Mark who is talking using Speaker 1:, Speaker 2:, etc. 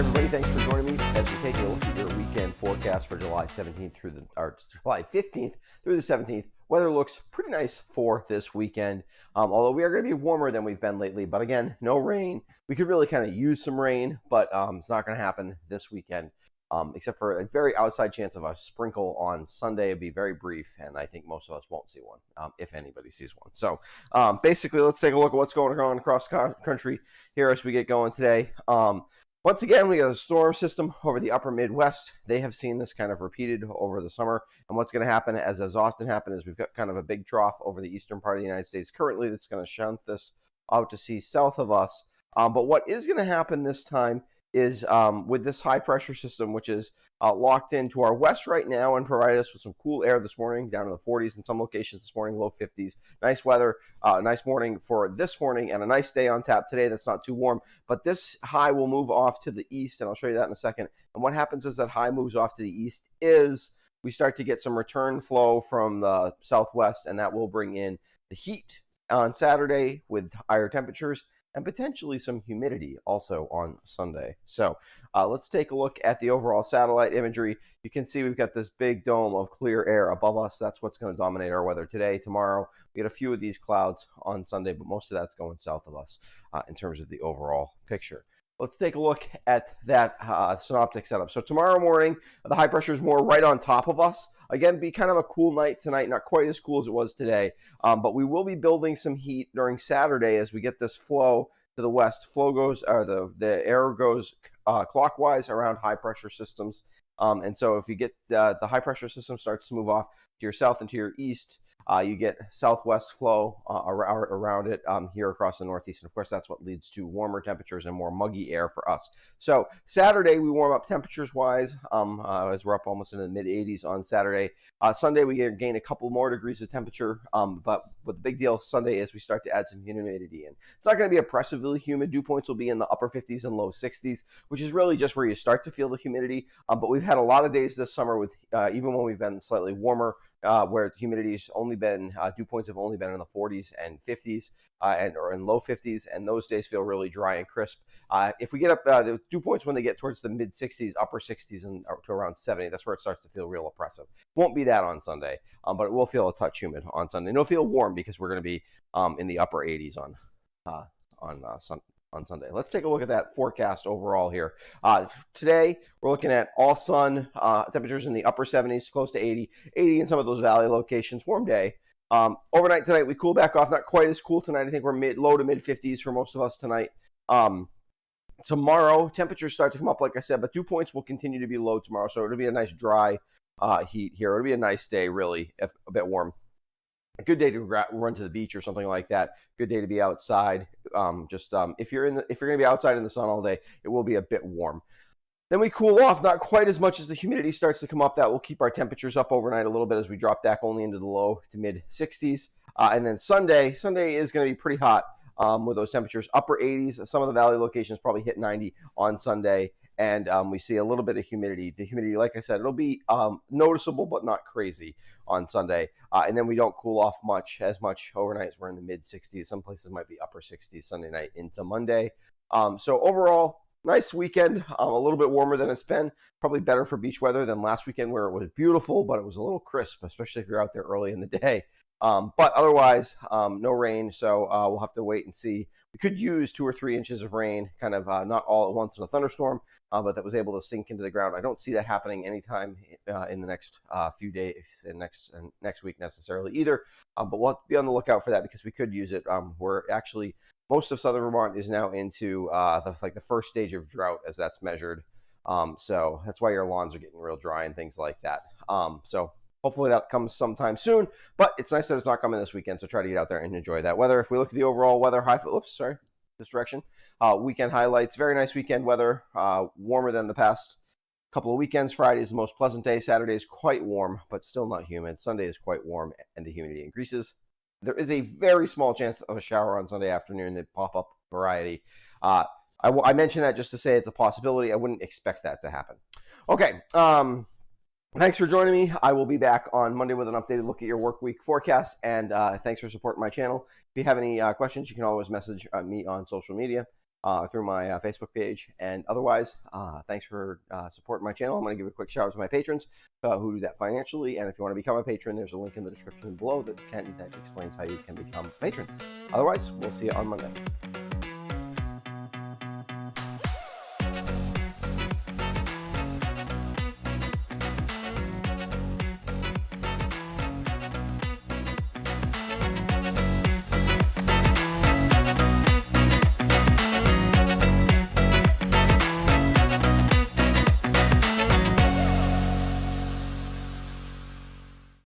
Speaker 1: everybody. Thanks for joining me as we take a look at your weekend forecast for July 17th July 15th through the 17th. Weather looks pretty nice for this weekend, although we are going to be warmer than we've been lately. But again, no rain. We could really kind of use some rain, but it's not going to happen this weekend, except for a very outside chance of a sprinkle on Sunday. It'd be very brief, and I think most of us won't see one, if anybody sees one. So basically, let's take a look at what's going on across the country here as we get going today. Once again, we got a storm system over the upper Midwest. They have seen this kind of repeated over the summer. And what's going to happen, as often happens, is we've got kind of a big trough over the eastern part of the United States currently that's going to shunt this out to sea south of us. But what is going to happen this time is with this high pressure system, which is locked into our west right now and provided us with some cool air this morning, down to the 40s in some locations this morning, low 50s. Nice weather, nice morning for this morning, and a nice day on tap today that's not too warm. But this high will move off to the east, and I'll show you that in a second. And what happens is that high moves off to the east is we start to get some return flow from the southwest, and that will bring in the heat on Saturday with higher temperatures and potentially some humidity also on Sunday. So let's take a look at the overall satellite imagery. You can see we've got this big dome of clear air above us. That's what's going to dominate our weather today. Tomorrow, we get a few of these clouds on Sunday, but most of that's going south of us in terms of the overall picture. Let's take a look at that synoptic setup. So tomorrow morning, the high pressure is more right on top of us. Again, be kind of a cool night tonight, not quite as cool as it was today, but we will be building some heat during Saturday as we get this flow to the west. Flow goes, or the air goes clockwise around high pressure systems, and so if you get the high pressure system starts to move off to your south and to your east, you get southwest flow around it here across the northeast. And of course, that's what leads to warmer temperatures and more muggy air for us. So Saturday, we warm up temperatures-wise as we're up almost into the mid-80s on Saturday. Sunday, we gain a couple more degrees of temperature. But the big deal Sunday is we start to add some humidity in. It's not going to be oppressively humid. Dew points will be in the upper 50s and low 60s, which is really just where you start to feel the humidity. But we've had a lot of days this summer with, even when we've been slightly warmer, where humidity's only been, dew points have only been in the 40s and 50s or in low 50s, and those days feel really dry and crisp. If we get up, the dew points when they get towards the mid 60s, upper 60s, and to around 70, that's where it starts to feel real oppressive. Won't be that on Sunday, but it will feel a touch humid on Sunday. And it'll feel warm because we're going to be in the upper 80s on Sunday. Let's take a look at that forecast overall here. Today, we're looking at all sun, temperatures in the upper 70s, close to 80 in some of those valley locations. Warm day. Overnight tonight, we cool back off. Not quite as cool tonight. I think we're low to mid 50s for most of us tonight. Tomorrow, temperatures start to come up, like I said, but dew points will continue to be low tomorrow. So it'll be a nice dry heat here. It'll be a nice day, really, if a bit warm. A good day to run to the beach or something like that. Good day to be outside. If you're going to be outside in the sun all day, it will be a bit warm. Then we cool off, not quite as much as the humidity starts to come up. That will keep our temperatures up overnight a little bit as we drop back only into the low to mid 60s. And then Sunday is going to be pretty hot with those temperatures, upper 80s. Some of the valley locations probably hit 90 on Sunday. And we see a little bit of humidity. The humidity, like I said, it'll be noticeable but not crazy on Sunday. And then we don't cool off as much overnight as we're in the mid-60s. Some places might be upper 60s Sunday night into Monday. So overall, nice weekend. A little bit warmer than it's been. Probably better for beach weather than last weekend where it was beautiful, but it was a little crisp, especially if you're out there early in the day. But otherwise, no rain, so we'll have to wait and see. We could use 2 or 3 inches of rain, kind of not all at once in a thunderstorm, but that was able to sink into the ground. I don't see that happening anytime in the next few days and next week necessarily either. But we'll have to be on the lookout for that because we could use it. We're actually, most of southern Vermont is now into the first stage of drought as that's measured. So that's why your lawns are getting real dry and things like that. So hopefully that comes sometime soon, but it's nice that it's not coming this weekend, so try to get out there and enjoy that weather. If we look at the overall weather weekend highlights, very nice weekend weather, warmer than the past couple of weekends. Friday is the most pleasant day. Saturday is quite warm, but still not humid. Sunday is quite warm, and the humidity increases. There is a very small chance of a shower on Sunday afternoon, that pop-up variety. I mention that just to say it's a possibility. I wouldn't expect that to happen. Okay, thanks for joining me. I will be back on Monday with an updated look at your work week forecast, and thanks for supporting my channel. If you have any questions, you can always message me on social media. through my Facebook page. And otherwise, thanks for supporting my channel. I'm going to give a quick shout out to my patrons who do that financially. And if you want to become a patron, there's a link in the description below that explains how you can become a patron. Otherwise, we'll see you on Monday.